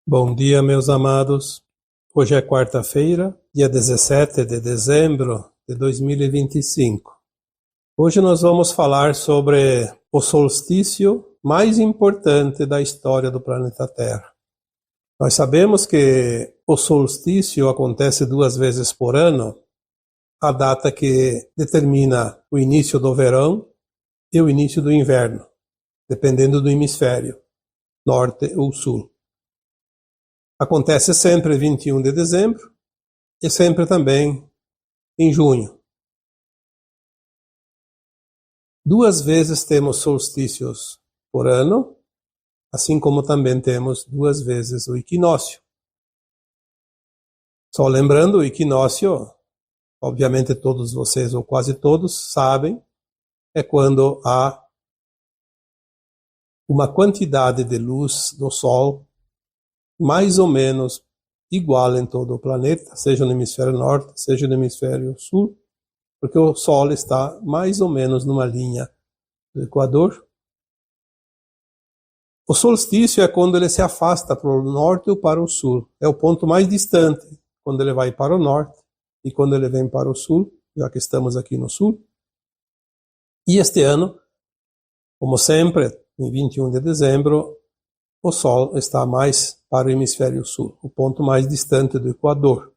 Bom dia, meus amados. Hoje é quarta-feira, dia 17 de dezembro de 2025. Hoje nós vamos falar sobre o solstício mais importante da história do planeta Terra. Nós sabemos que o solstício acontece 2 vezes por ano, a data que determina o início do verão e o início do inverno, dependendo do hemisfério, norte ou sul. Acontece sempre 21 de dezembro e sempre também em junho. 2 vezes temos solstícios por ano, assim como também temos 2 vezes o equinócio. Só lembrando, o equinócio, obviamente todos vocês, ou quase todos, sabem, é quando há uma quantidade de luz do Sol mais ou menos igual em todo o planeta, seja no hemisfério norte, seja no hemisfério sul, porque o Sol está mais ou menos numa linha do Equador. O solstício é quando ele se afasta para o norte ou para o sul. É o ponto mais distante, quando ele vai para o norte e quando ele vem para o sul, já que estamos aqui no sul. E este ano, como sempre, em 21 de dezembro, o Sol está mais para o hemisfério sul, o ponto mais distante do Equador.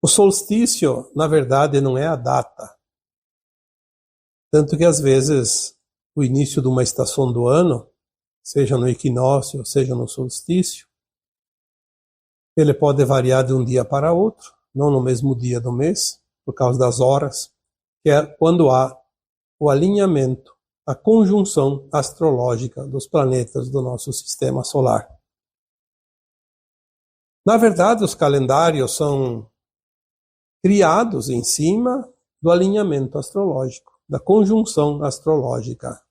O solstício, na verdade, não é a data. Tanto que, às vezes, o início de uma estação do ano, seja no equinócio, seja no solstício, ele pode variar de um dia para outro, não no mesmo dia do mês, por causa das horas, que é quando há o alinhamento, a conjunção astrológica dos planetas do nosso sistema solar. Na verdade, os calendários são criados em cima do alinhamento astrológico, da conjunção astrológica.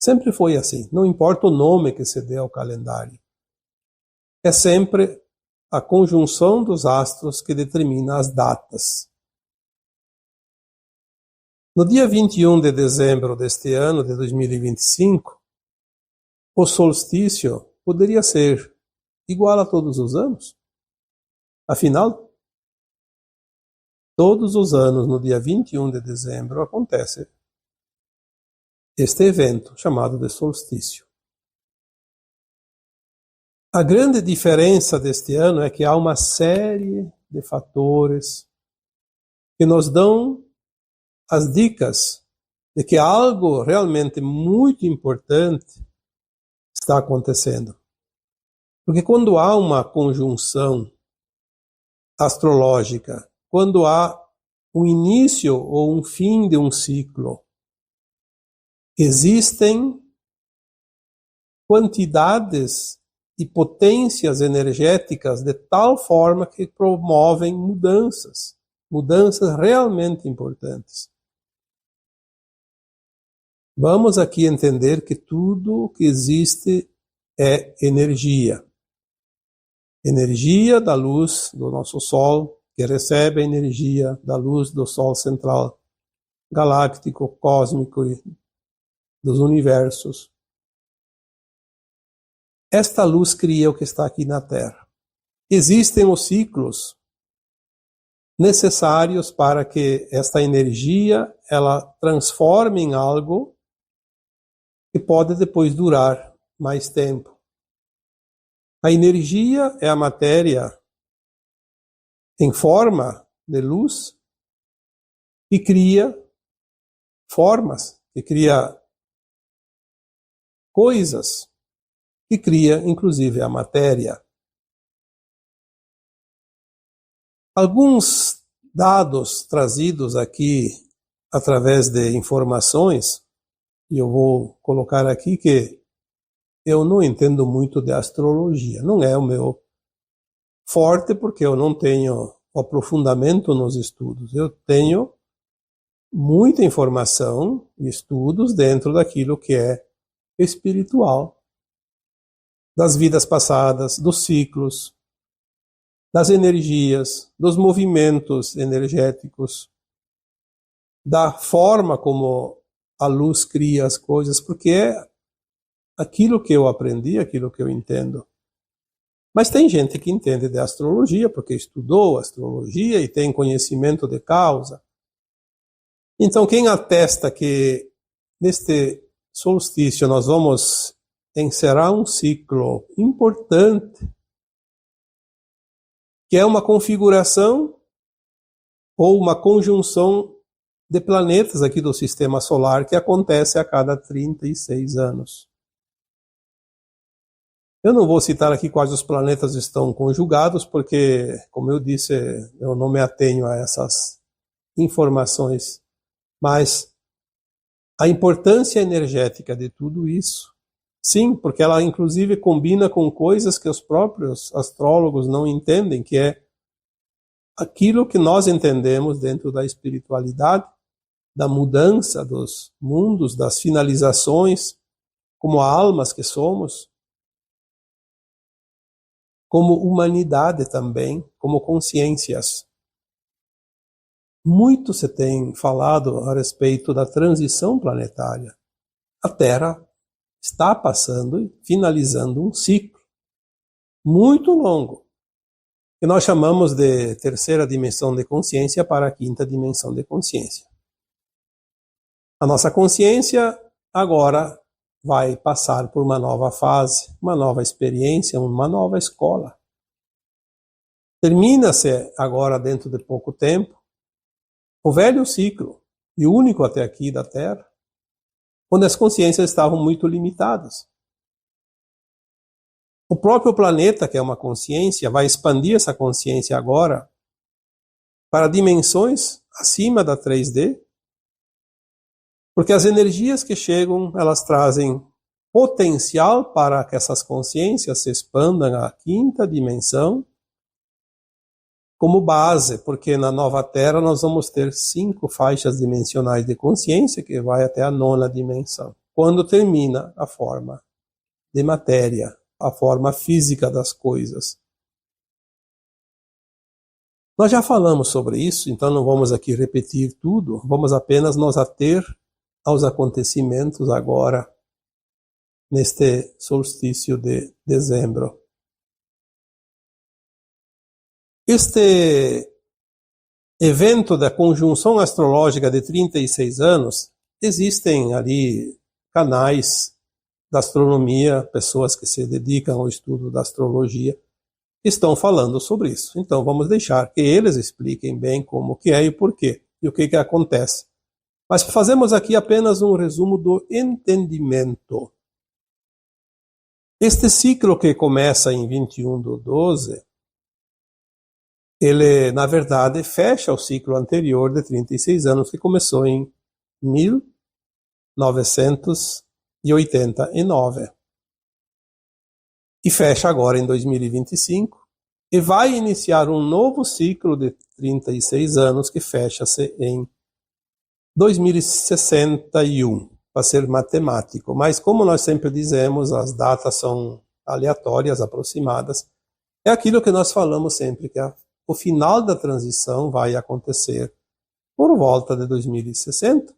Sempre foi assim, não importa o nome que se dê ao calendário. É sempre a conjunção dos astros que determina as datas. No dia 21 de dezembro deste ano, de 2025, o solstício poderia ser igual a todos os anos. Afinal, todos os anos, no dia 21 de dezembro, acontece este evento chamado de solstício. A grande diferença deste ano é que há uma série de fatores que nos dão as dicas de que algo realmente muito importante está acontecendo. Porque quando há uma conjunção astrológica, quando há um início ou um fim de um ciclo, existem quantidades e potências energéticas de tal forma que promovem mudanças realmente importantes. Vamos aqui entender que tudo que existe é energia. Energia da luz do nosso Sol, que recebe a energia da luz do Sol central, galáctico, cósmico e dos universos. Esta luz cria o que está aqui na Terra. Existem os ciclos necessários para que esta energia ela transforme em algo que pode depois durar mais tempo. A energia é a matéria em forma de luz que cria formas, que cria coisas, que cria inclusive a matéria. Alguns dados trazidos aqui através de informações, e eu vou colocar aqui que eu não entendo muito de astrologia, não é o meu forte porque eu não tenho aprofundamento nos estudos. Eu tenho muita informação e estudos dentro daquilo que é espiritual, das vidas passadas, dos ciclos, das energias, dos movimentos energéticos, da forma como a luz cria as coisas, porque é aquilo que eu aprendi, aquilo que eu entendo. Mas tem gente que entende de astrologia, porque estudou astrologia e tem conhecimento de causa. Então, quem atesta que neste solstício nós vamos encerrar um ciclo importante, que é uma configuração ou uma conjunção de planetas aqui do sistema solar que acontece a cada 36 anos. Eu não vou citar aqui quais os planetas estão conjugados, porque, como eu disse, eu não me atenho a essas informações, mas a importância energética de tudo isso, sim, porque ela inclusive combina com coisas que os próprios astrólogos não entendem, que é aquilo que nós entendemos dentro da espiritualidade, da mudança dos mundos, das finalizações, como almas que somos, como humanidade também, como consciências. Muito se tem falado a respeito da transição planetária. A Terra está passando e finalizando um ciclo muito longo, que nós chamamos de terceira dimensão de consciência para a quinta dimensão de consciência. A nossa consciência agora vai passar por uma nova fase, uma nova experiência, uma nova escola. Termina-se agora, dentro de pouco tempo, o velho ciclo, e único até aqui da Terra, onde as consciências estavam muito limitadas. O próprio planeta, que é uma consciência, vai expandir essa consciência agora para dimensões acima da 3D, porque as energias que chegam, elas trazem potencial para que essas consciências se expandam à quinta dimensão, como base, porque na nova Terra nós vamos ter 5 faixas dimensionais de consciência, que vai até a 9ª dimensão, quando termina a forma de matéria, a forma física das coisas. Nós já falamos sobre isso, então não vamos aqui repetir tudo, vamos apenas nos ater aos acontecimentos agora, neste solstício de dezembro. Este evento da conjunção astrológica de 36 anos, existem ali canais da astronomia, pessoas que se dedicam ao estudo da astrologia, estão falando sobre isso. Então vamos deixar que eles expliquem bem como que é e por quê, e o que acontece. Mas fazemos aqui apenas um resumo do entendimento. Este ciclo que começa em 21/12, ele, na verdade, fecha o ciclo anterior de 36 anos, que começou em 1989. E fecha agora em 2025, e vai iniciar um novo ciclo de 36 anos, que fecha-se em 2061, para ser matemático. Mas, como nós sempre dizemos, as datas são aleatórias, aproximadas. É aquilo que nós falamos sempre, que o final da transição vai acontecer por volta de 2060.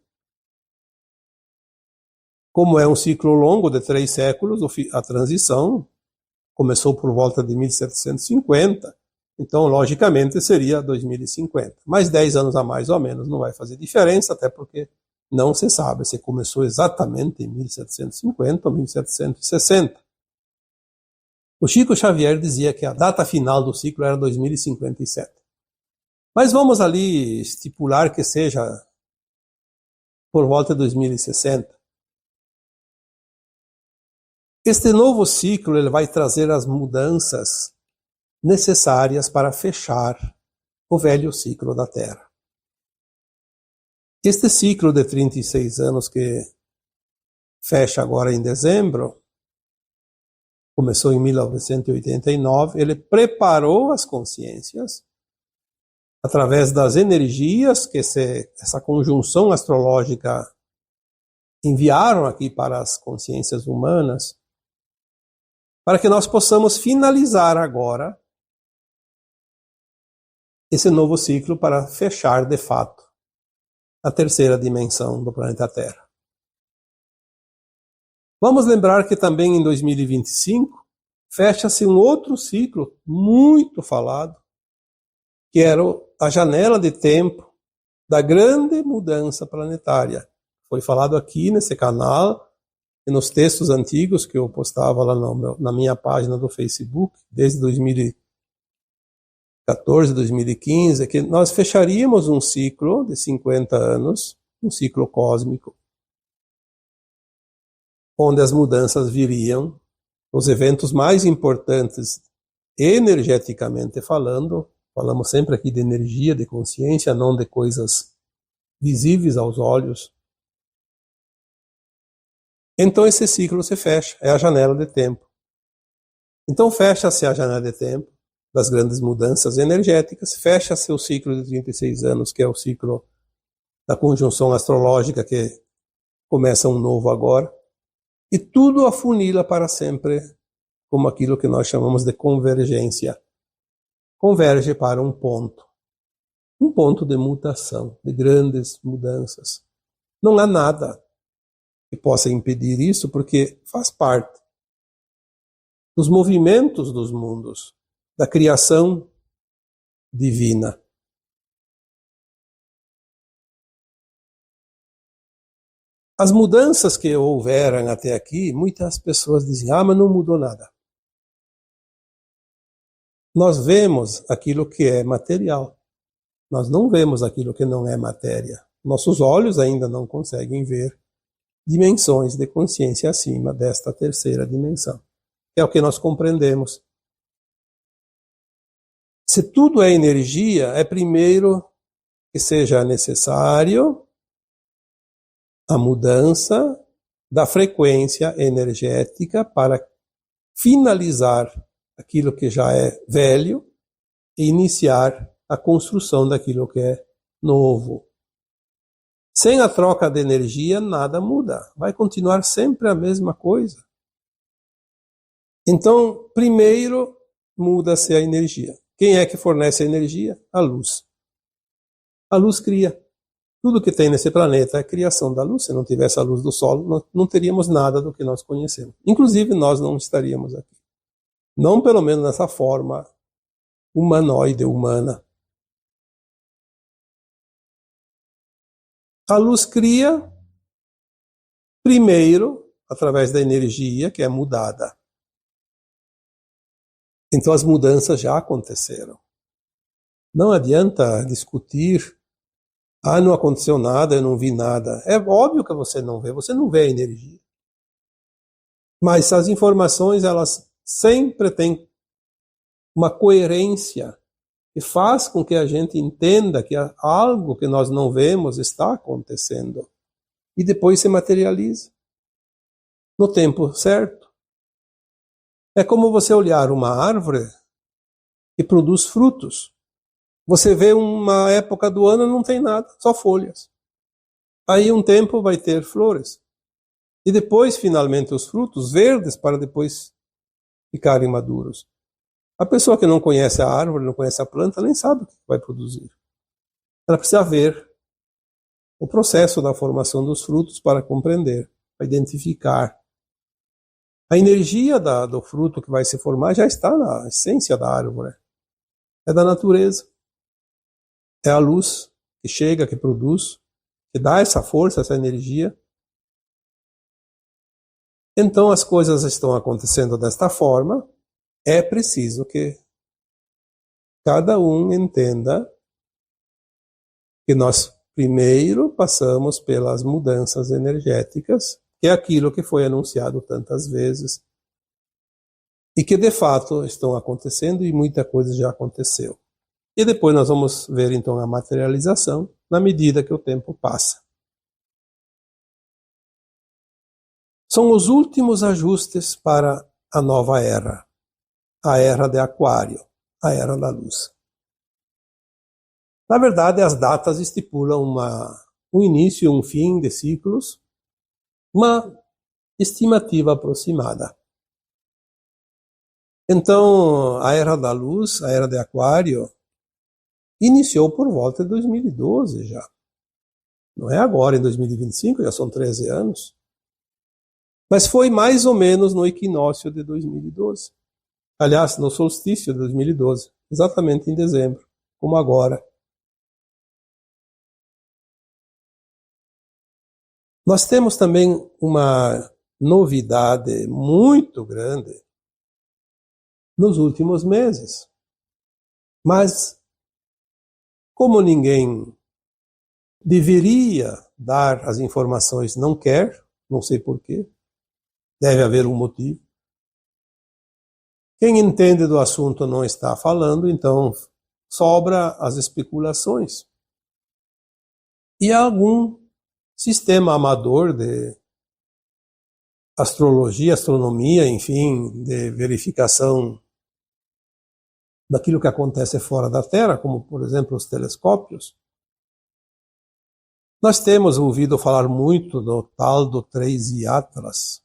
Como é um ciclo longo de 3 séculos, a transição começou por volta de 1750, então, logicamente, seria 2050. Mais 10 anos a mais ou menos não vai fazer diferença, até porque não se sabe se começou exatamente em 1750 ou 1760. O Chico Xavier dizia que a data final do ciclo era 2057. Mas vamos ali estipular que seja por volta de 2060. Este novo ciclo ele vai trazer as mudanças necessárias para fechar o velho ciclo da Terra. Este ciclo de 36 anos que fecha agora em dezembro, começou em 1989, ele preparou as consciências através das energias que essa conjunção astrológica enviaram aqui para as consciências humanas, para que nós possamos finalizar agora esse novo ciclo para fechar, de fato, a terceira dimensão do planeta Terra. Vamos lembrar que também em 2025 fecha-se um outro ciclo muito falado, que era a janela de tempo da grande mudança planetária. Foi falado aqui nesse canal e nos textos antigos que eu postava lá na minha página do Facebook, desde 2014, 2015, que nós fecharíamos um ciclo de 50 anos, um ciclo cósmico, onde as mudanças viriam, os eventos mais importantes, energeticamente falando, falamos sempre aqui de energia, de consciência, não de coisas visíveis aos olhos. Então esse ciclo se fecha, é a janela de tempo. Então fecha-se a janela de tempo das grandes mudanças energéticas, fecha-se o ciclo de 36 anos, que é o ciclo da conjunção astrológica, que começa um novo agora, e tudo afunila para sempre como aquilo que nós chamamos de convergência. Converge para um ponto de mutação, de grandes mudanças. Não há nada que possa impedir isso, porque faz parte dos movimentos dos mundos, da criação divina. As mudanças que houveram até aqui, muitas pessoas dizem, mas não mudou nada. Nós vemos aquilo que é material. Nós não vemos aquilo que não é matéria. Nossos olhos ainda não conseguem ver dimensões de consciência acima desta terceira dimensão. Que é o que nós compreendemos. Se tudo é energia, é primeiro que seja necessário a mudança da frequência energética para finalizar aquilo que já é velho e iniciar a construção daquilo que é novo. Sem a troca de energia, nada muda. Vai continuar sempre a mesma coisa. Então, primeiro, muda-se a energia. Quem é que fornece a energia? A luz. A luz cria. Tudo que tem nesse planeta é a criação da luz. Se não tivesse a luz do sol, não teríamos nada do que nós conhecemos. Inclusive, nós não estaríamos aqui. Não pelo menos nessa forma humanoide, humana. A luz cria, primeiro, através da energia que é mudada. Então as mudanças já aconteceram. Não adianta discutir, não aconteceu nada, eu não vi nada. É óbvio que você não vê a energia. Mas as informações, elas sempre têm uma coerência que faz com que a gente entenda que algo que nós não vemos está acontecendo. E depois se materializa no tempo certo. É como você olhar uma árvore que produz frutos. Você vê uma época do ano não tem nada, só folhas. Aí um tempo vai ter flores. E depois, finalmente, os frutos verdes para depois ficarem maduros. A pessoa que não conhece a árvore, não conhece a planta, nem sabe o que vai produzir. Ela precisa ver o processo da formação dos frutos para compreender, para identificar. A energia do fruto que vai se formar já está na essência da árvore. É da natureza. É a luz que chega, que produz, que dá essa força, essa energia. Então as coisas estão acontecendo desta forma. É preciso que cada um entenda que nós primeiro passamos pelas mudanças energéticas, que é aquilo que foi anunciado tantas vezes, e que de fato estão acontecendo e muita coisa já aconteceu. E depois nós vamos ver então a materialização na medida que o tempo passa. São os últimos ajustes para a nova era, a era de Aquário, a era da luz. Na verdade, as datas estipulam um início e um fim de ciclos, uma estimativa aproximada. Então, a era da luz, a era de Aquário, iniciou por volta de 2012 já. Não é agora, em 2025, já são 13 anos. Mas foi mais ou menos no equinócio de 2012. Aliás, no solstício de 2012, exatamente em dezembro, como agora. Nós temos também uma novidade muito grande nos últimos meses. Mas, como ninguém deveria dar as informações, não quer, não sei porquê, deve haver um motivo. Quem entende do assunto não está falando, então sobra as especulações. E algum sistema amador de astrologia, astronomia, enfim, de verificação daquilo que acontece fora da Terra, como, por exemplo, os telescópios. Nós temos ouvido falar muito do tal do 3i Atlas.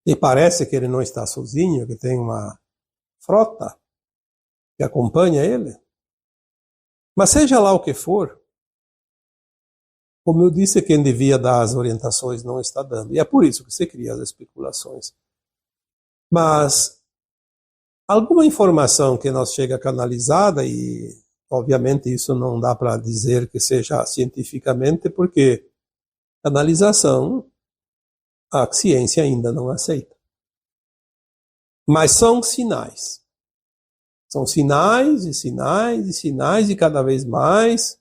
E parece que ele não está sozinho, que tem uma frota que acompanha ele. Mas seja lá o que for, como eu disse, quem devia dar as orientações não está dando. E é por isso que se cria as especulações. Mas alguma informação que nos chega canalizada, e obviamente isso não dá para dizer que seja cientificamente, porque canalização a ciência ainda não aceita. Mas são sinais. São sinais e sinais e sinais, e cada vez mais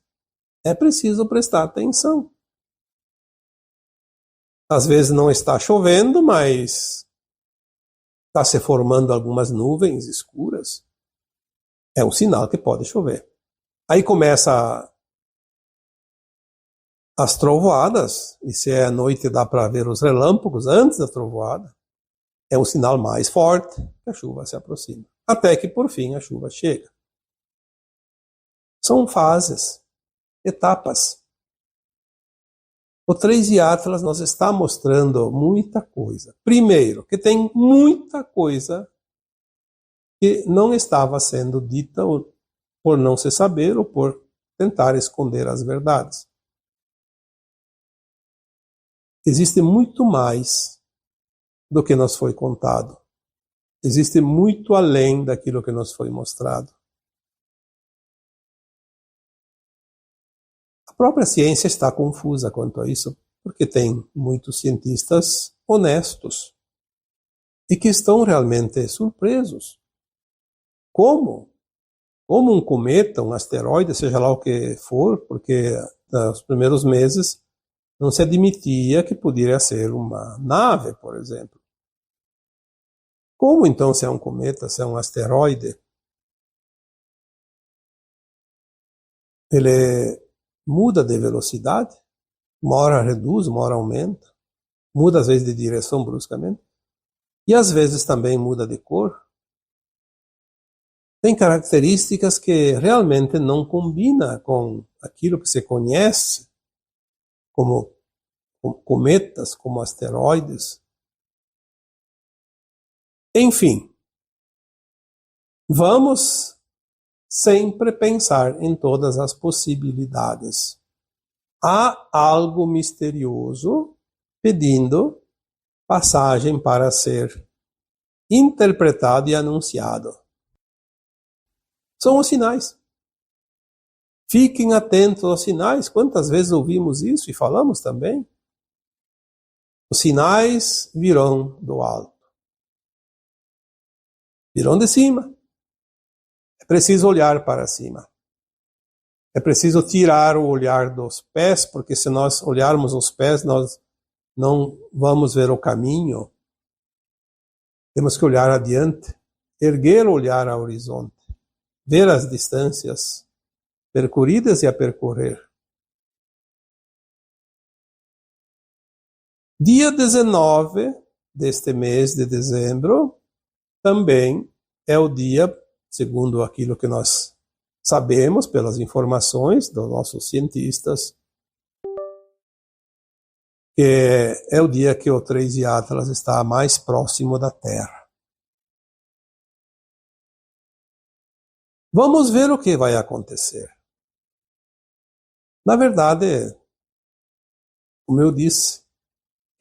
é preciso prestar atenção. Às vezes não está chovendo, mas está se formando algumas nuvens escuras. É um sinal que pode chover. Aí começa as trovoadas, e se é à noite dá para ver os relâmpagos antes da trovoada. É um sinal mais forte que a chuva se aproxima. Até que, por fim, a chuva chega. São fases, etapas. O 3i Atlas nos está mostrando muita coisa. Primeiro, que tem muita coisa que não estava sendo dita por não se saber ou por tentar esconder as verdades. Existe muito mais do que nos foi contado. Existe muito além daquilo que nos foi mostrado. A própria ciência está confusa quanto a isso, porque tem muitos cientistas honestos e que estão realmente surpresos. Como? Como um cometa, um asteroide, seja lá o que for, porque nos primeiros meses não se admitia que poderia ser uma nave, por exemplo. Como então se é um cometa, se é um asteroide? Ele muda de velocidade, uma hora reduz, uma hora aumenta, muda às vezes de direção bruscamente, e às vezes também muda de cor. Tem características que realmente não combinam com aquilo que se conhece como cometas, como asteroides. Enfim, vamos sempre pensar em todas as possibilidades. Há algo misterioso pedindo passagem para ser interpretado e anunciado. São os sinais. Fiquem atentos aos sinais. Quantas vezes ouvimos isso e falamos também? Os sinais virão do alto. Virão de cima. É preciso olhar para cima. É preciso tirar o olhar dos pés, porque se nós olharmos os pés, nós não vamos ver o caminho. Temos que olhar adiante, erguer o olhar ao horizonte, ver as distâncias percorridas e a percorrer. Dia 19 deste mês de dezembro também é o dia, segundo aquilo que nós sabemos pelas informações dos nossos cientistas, que é o dia que o 3i Atlas está mais próximo da Terra. Vamos ver o que vai acontecer. Na verdade, como eu disse,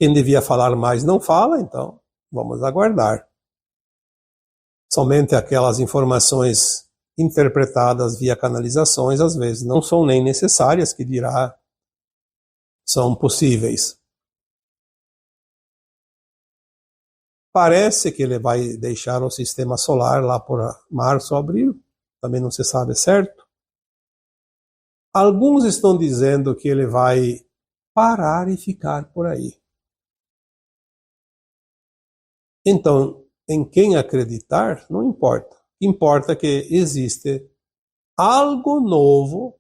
quem devia falar mais não fala, então vamos aguardar. Somente aquelas informações interpretadas via canalizações, às vezes, não são nem necessárias, que dirá são possíveis. Parece que ele vai deixar o sistema solar lá por março ou abril, também não se sabe certo. Alguns estão dizendo que ele vai parar e ficar por aí. Então, em quem acreditar, não importa. Importa que existe algo novo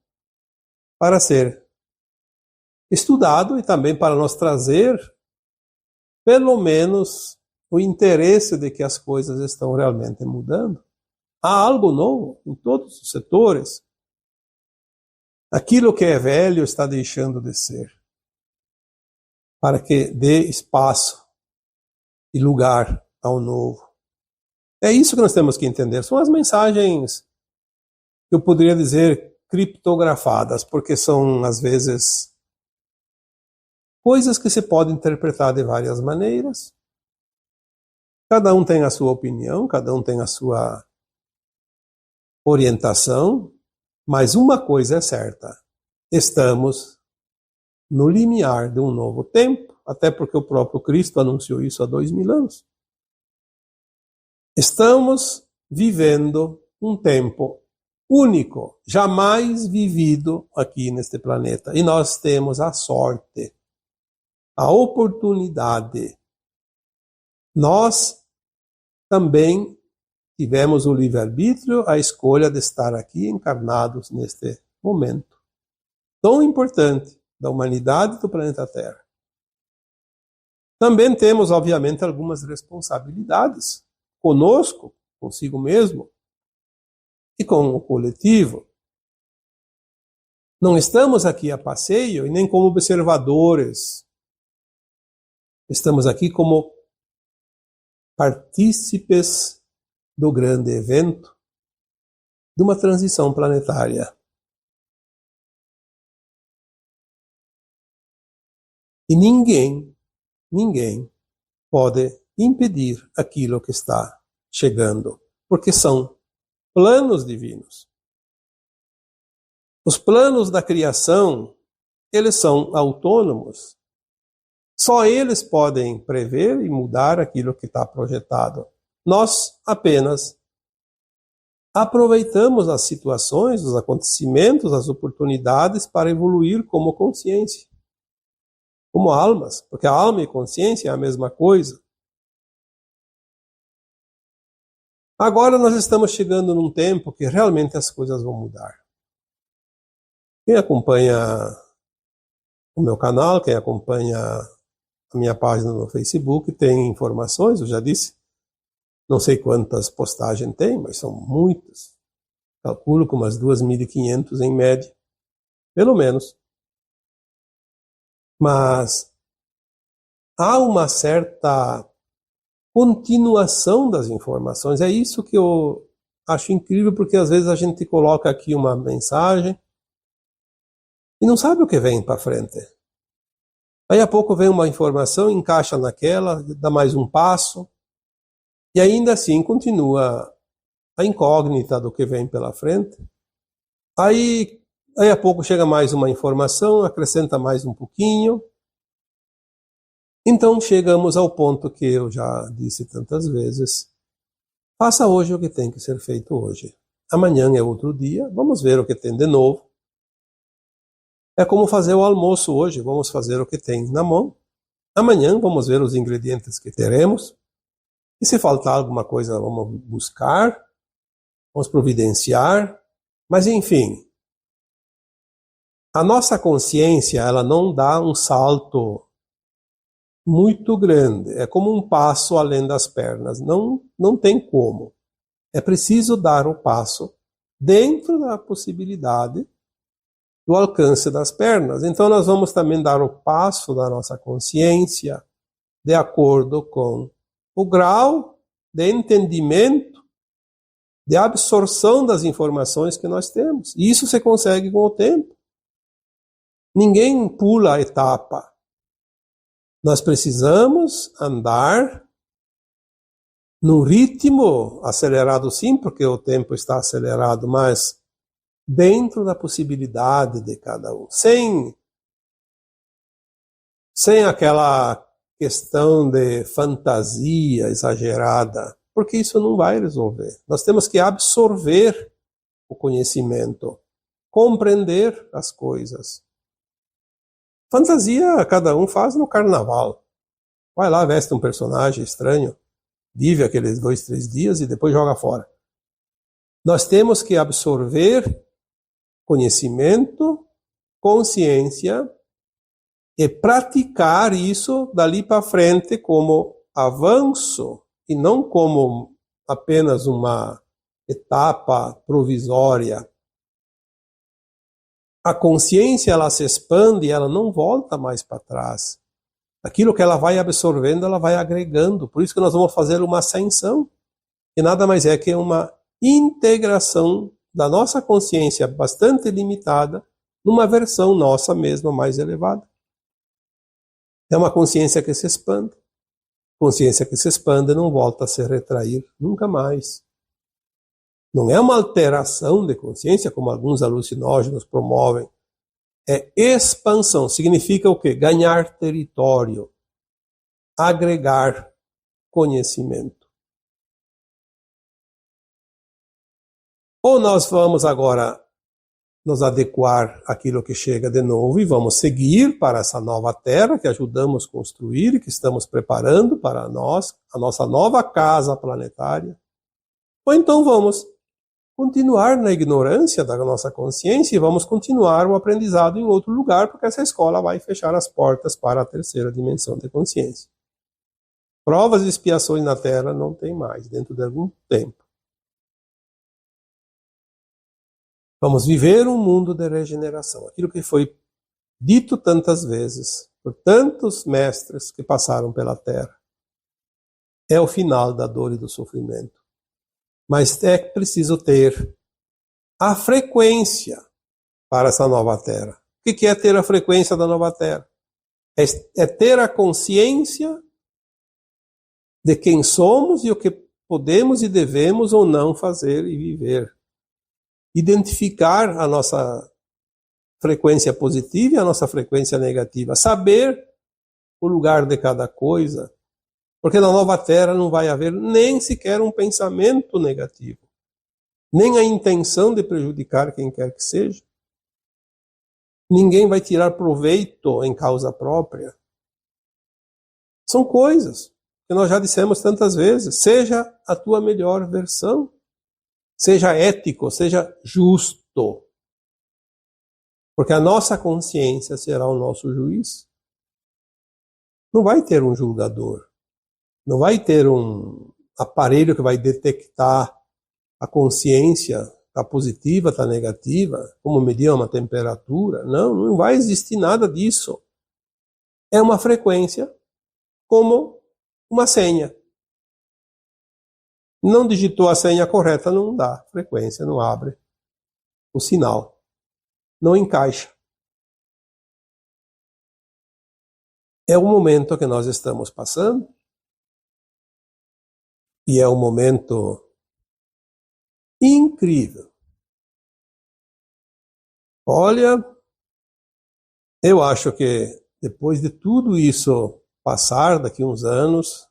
para ser estudado e também para nos trazer, pelo menos, o interesse de que as coisas estão realmente mudando. Há algo novo em todos os setores. Aquilo que é velho está deixando de ser, para que dê espaço e lugar ao novo. É isso que nós temos que entender. São as mensagens que eu poderia dizer criptografadas, porque são, às vezes, coisas que se podem interpretar de várias maneiras. Cada um tem a sua opinião, cada um tem a sua orientação, mas uma coisa é certa: estamos no limiar de um novo tempo, até porque o próprio Cristo anunciou isso há 2000 anos. Estamos vivendo um tempo único, jamais vivido aqui neste planeta. E nós temos a sorte, a oportunidade. Nós também tivemos o livre-arbítrio, a escolha de estar aqui encarnados neste momento tão importante da humanidade e do planeta Terra. Também temos, obviamente, algumas responsabilidades conosco, consigo mesmo e com o coletivo. Não estamos aqui a passeio e nem como observadores. Estamos aqui como partícipes do grande evento de uma transição planetária. E ninguém pode impedir aquilo que está chegando, porque são planos divinos. Os planos da criação, eles são autônomos. Só eles podem prever e mudar aquilo que está projetado. Nós apenas aproveitamos as situações, os acontecimentos, as oportunidades para evoluir como consciência, como almas, porque a alma e a consciência é a mesma coisa. Agora nós estamos chegando num tempo que realmente as coisas vão mudar. Quem acompanha o meu canal, quem acompanha a minha página no Facebook, tem informações, eu já disse, não sei quantas postagens tem, mas são muitas. Calculo com umas 2.500 em média, pelo menos. Mas há uma certa continuação das informações. É isso que eu acho incrível, porque às vezes a gente coloca aqui uma mensagem e não sabe o que vem para frente. Aí a pouco vem uma informação, encaixa naquela, dá mais um passo, e ainda assim continua a incógnita do que vem pela frente. Aí a pouco chega mais uma informação, acrescenta mais um pouquinho. Então chegamos ao ponto que eu já disse tantas vezes: faça hoje o que tem que ser feito hoje. Amanhã é outro dia, vamos ver o que tem de novo. É como fazer o almoço hoje, vamos fazer o que tem na mão. Amanhã vamos ver os ingredientes que teremos. E se faltar alguma coisa, vamos buscar, vamos providenciar. Mas enfim, a nossa consciência, ela não dá um salto muito grande. É como um passo além das pernas. Não tem como. É preciso dar o passo dentro da possibilidade do alcance das pernas. Então nós vamos também dar o passo da nossa consciência de acordo com o grau de entendimento, de absorção das informações que nós temos. E isso se consegue com o tempo. Ninguém pula a etapa. Nós precisamos andar num ritmo acelerado sim, porque o tempo está acelerado, mas dentro da possibilidade de cada um, sem aquela questão de fantasia exagerada, porque isso não vai resolver. Nós temos que absorver o conhecimento, compreender as coisas. Fantasia cada um faz no carnaval. Vai lá, veste um personagem estranho, vive aqueles 2, 3 dias e depois joga fora. Nós temos que absorver conhecimento, consciência e praticar isso dali para frente como avanço e não como apenas uma etapa provisória. A consciência, ela se expande e ela não volta mais para trás. Aquilo que ela vai absorvendo, ela vai agregando. Por isso que nós vamos fazer uma ascensão, que nada mais é que uma integração da nossa consciência bastante limitada numa versão nossa mesma mais elevada. É uma consciência que se expande. Consciência que se expande não volta a se retrair nunca mais. Não é uma alteração de consciência, como alguns alucinógenos promovem. É expansão. Significa o quê? Ganhar território. Agregar conhecimento. Ou nós vamos agora nos adequar àquilo que chega de novo e vamos seguir para essa nova terra que ajudamos a construir e que estamos preparando para nós, a nossa nova casa planetária. Ou então vamos continuar na ignorância da nossa consciência e vamos continuar o aprendizado em outro lugar, porque essa escola vai fechar as portas para a terceira dimensão de consciência. Provas e expiações na Terra não tem mais, dentro de algum tempo. Vamos viver um mundo de regeneração. Aquilo que foi dito tantas vezes por tantos mestres que passaram pela Terra. É o final da dor e do sofrimento. Mas é preciso ter a frequência para essa nova Terra. O que é ter a frequência da nova Terra? É ter a consciência de quem somos e o que podemos e devemos ou não fazer e viver. Identificar a nossa frequência positiva e a nossa frequência negativa. Saber o lugar de cada coisa. Porque na nova Terra não vai haver nem sequer um pensamento negativo. Nem a intenção de prejudicar quem quer que seja. Ninguém vai tirar proveito em causa própria. São coisas que nós já dissemos tantas vezes. Seja a tua melhor versão. Seja ético, seja justo. Porque a nossa consciência será o nosso juiz. Não vai ter um julgador. Não vai ter um aparelho que vai detectar a consciência, está positiva, está negativa, como medir uma temperatura. Não, não vai existir nada disso. É uma frequência como uma senha. Não digitou a senha correta, não dá frequência, não abre o sinal, não encaixa. É o momento que nós estamos passando e é um momento incrível. Olha, eu acho que depois de tudo isso passar, daqui uns anos,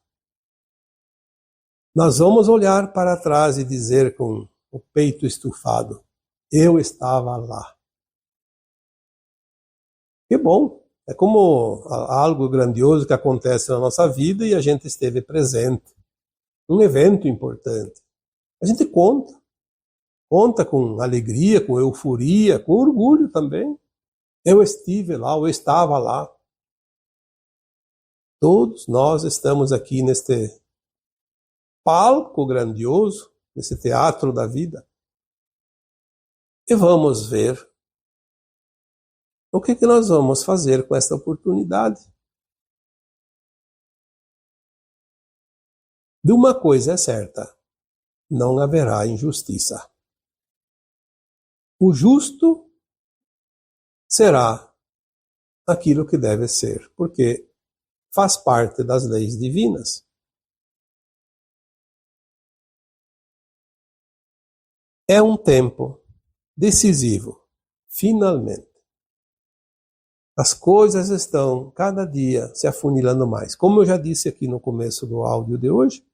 nós vamos olhar para trás e dizer com o peito estufado, eu estava lá. Que bom, é como algo grandioso que acontece na nossa vida e a gente esteve presente. Um evento importante. A gente conta com alegria, com euforia, com orgulho também. Eu estive lá, eu estava lá. Todos nós estamos aqui neste palco grandioso, nesse teatro da vida. E vamos ver o que nós vamos fazer com esta oportunidade. De uma coisa é certa, não haverá injustiça. O justo será aquilo que deve ser, porque faz parte das leis divinas. É um tempo decisivo, finalmente. As coisas estão, cada dia, se afunilando mais. Como eu já disse aqui no começo do áudio de hoje,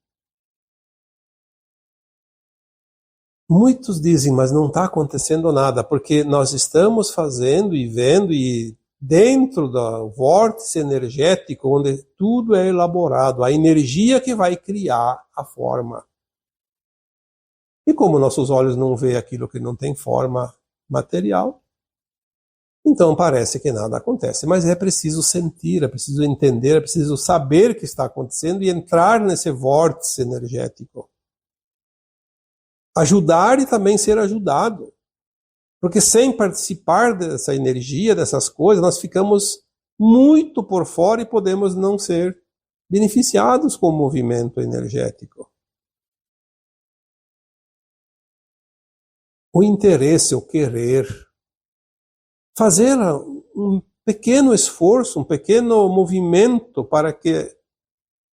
muitos dizem, mas não está acontecendo nada, porque nós estamos fazendo e vendo, e dentro do vórtice energético, onde tudo é elaborado, a energia que vai criar a forma. E como nossos olhos não veem aquilo que não tem forma material, então parece que nada acontece. Mas é preciso sentir, é preciso entender, é preciso saber o que está acontecendo e entrar nesse vórtice energético. Ajudar e também ser ajudado. Porque sem participar dessa energia, dessas coisas, nós ficamos muito por fora e podemos não ser beneficiados com o movimento energético. O interesse, o querer, fazer um pequeno esforço, um pequeno movimento para que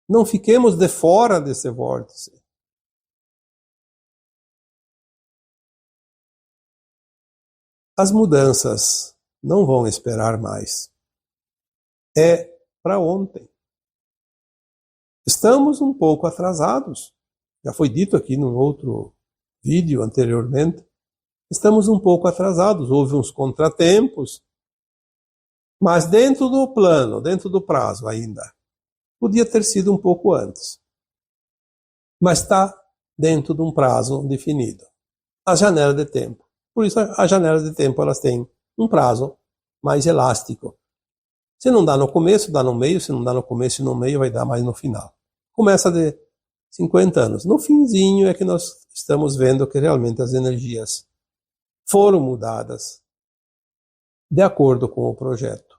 não fiquemos de fora desse vórtice. As mudanças não vão esperar mais. É para ontem. Estamos um pouco atrasados. Já foi dito aqui num outro vídeo anteriormente. Estamos um pouco atrasados. Houve uns contratempos, mas dentro do plano, dentro do prazo ainda. Podia ter sido um pouco antes. Mas está dentro de um prazo definido. A janela de tempo. Por isso, as janelas de tempo elas têm um prazo mais elástico. Se não dá no começo, dá no meio. Se não dá no começo e no meio, vai dar mais no final. Começa de 50 anos. No finzinho é que nós estamos vendo que realmente as energias foram mudadas de acordo com o projeto.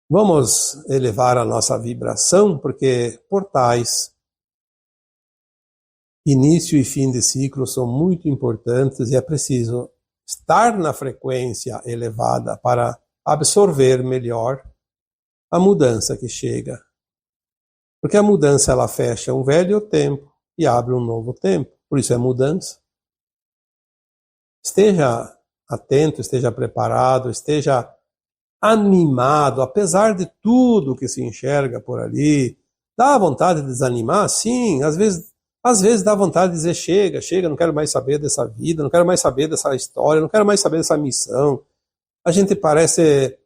Vamos elevar a nossa vibração, porque portais, início e fim de ciclo são muito importantes e é preciso estar na frequência elevada para absorver melhor a mudança que chega. Porque a mudança ela fecha um velho tempo e abre um novo tempo. Por isso é mudança. Esteja atento, esteja preparado, esteja animado, apesar de tudo que se enxerga por ali. Dá vontade de desanimar? Sim, às vezes dá vontade de dizer chega, não quero mais saber dessa vida, não quero mais saber dessa história, não quero mais saber dessa missão. A gente parece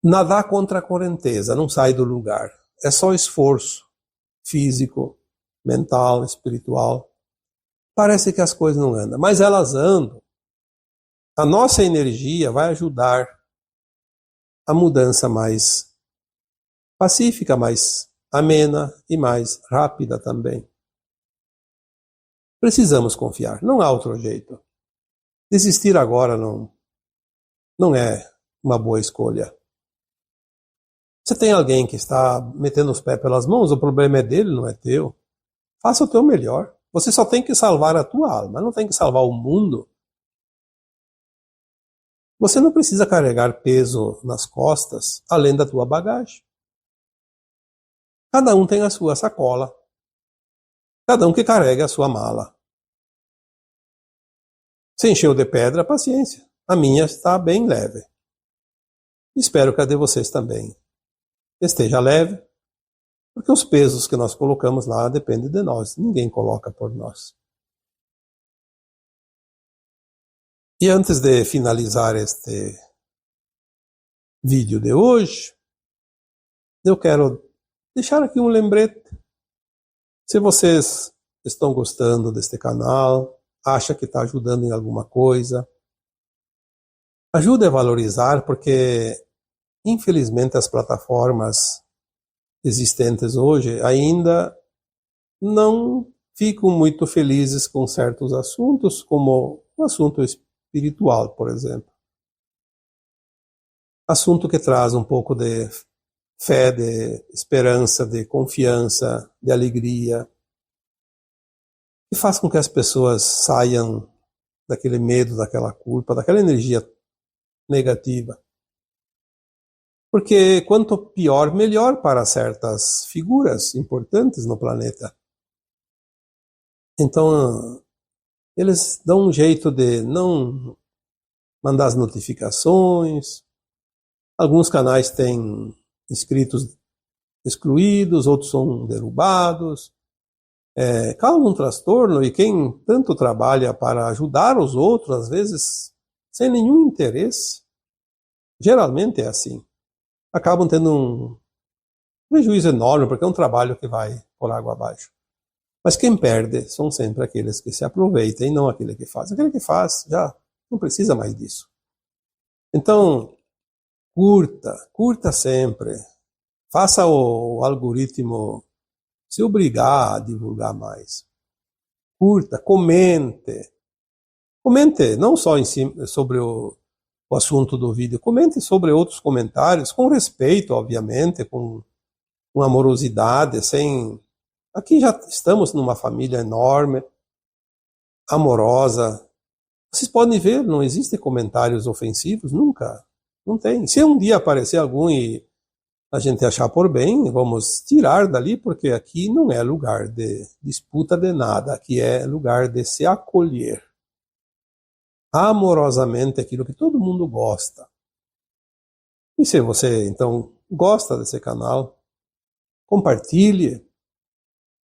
nadar contra a correnteza, não sai do lugar. É só esforço físico, mental, espiritual. Parece que as coisas não andam, mas elas andam. A nossa energia vai ajudar a mudança mais pacífica, mais amena e mais rápida também. Precisamos confiar, não há outro jeito. Desistir agora não é uma boa escolha. Você tem alguém que está metendo os pés pelas mãos, o problema é dele, não é teu. Faça o teu melhor. Você só tem que salvar a tua alma, não tem que salvar o mundo. Você não precisa carregar peso nas costas além da tua bagagem. Cada um tem a sua sacola. Cada um que carrega a sua mala. Se encheu de pedra, paciência. A minha está bem leve. Espero que a de vocês também esteja leve, porque os pesos que nós colocamos lá dependem de nós. Ninguém coloca por nós. E antes de finalizar este vídeo de hoje, eu quero deixar aqui um lembrete. Se vocês estão gostando deste canal, acha que está ajudando em alguma coisa, ajude a valorizar, porque infelizmente as plataformas existentes hoje ainda não ficam muito felizes com certos assuntos, como o assunto espiritual, por exemplo. Assunto que traz um pouco de fé, de esperança, de confiança, de alegria, e faz com que as pessoas saiam daquele medo, daquela culpa, daquela energia negativa. Porque quanto pior, melhor para certas figuras importantes no planeta. Então, eles dão um jeito de não mandar as notificações. Alguns canais têm inscritos excluídos, outros são derrubados. Causa um transtorno, e quem tanto trabalha para ajudar os outros, às vezes sem nenhum interesse, geralmente é assim, acabam tendo um prejuízo enorme, porque é um trabalho que vai por água abaixo. Mas quem perde são sempre aqueles que se aproveitam, e não aquele que faz. Aquele que faz já não precisa mais disso. Então, curta sempre. Faça o algoritmo se obrigar a divulgar mais. Curta, comente. Comente não só em cima, sobre o assunto do vídeo, comente sobre outros comentários, com respeito, obviamente, com amorosidade, sem... Aqui já estamos numa família enorme, amorosa. Vocês podem ver, não existem comentários ofensivos, nunca. Não tem. Se um dia aparecer algum e a gente achar por bem, vamos tirar dali, porque aqui não é lugar de disputa de nada, aqui é lugar de se acolher amorosamente aquilo que todo mundo gosta. E se você, então, gosta desse canal, compartilhe,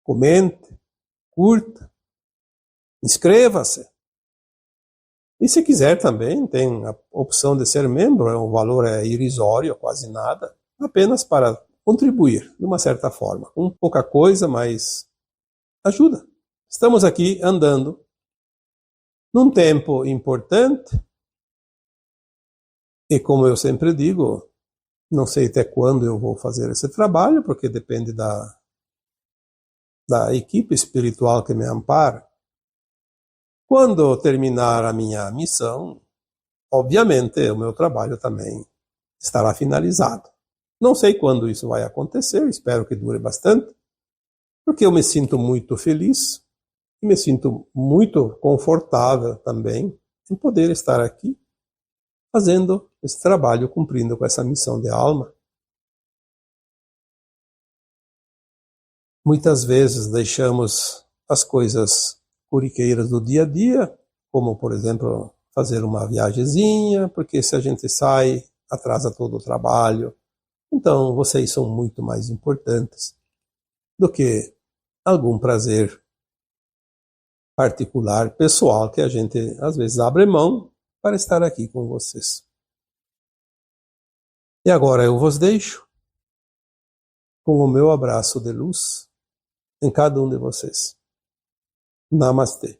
comente, curta, inscreva-se. E se quiser também, tem a opção de ser membro, o valor é irrisório, quase nada, apenas para contribuir, de uma certa forma. Com pouca coisa, mas ajuda. Estamos aqui andando num tempo importante, e como eu sempre digo, não sei até quando eu vou fazer esse trabalho, porque depende da equipe espiritual que me ampara. Quando terminar a minha missão, obviamente o meu trabalho também estará finalizado. Não sei quando isso vai acontecer, espero que dure bastante, porque eu me sinto muito feliz e me sinto muito confortável também em poder estar aqui fazendo esse trabalho, cumprindo com essa missão de alma. Muitas vezes deixamos as coisas corriqueiras do dia a dia, como, por exemplo, fazer uma viagemzinha, porque se a gente sai, atrasa todo o trabalho. Então, vocês são muito mais importantes do que algum prazer particular, pessoal, que a gente às vezes abre mão para estar aqui com vocês. E agora eu vos deixo com o meu abraço de luz em cada um de vocês. Namastê.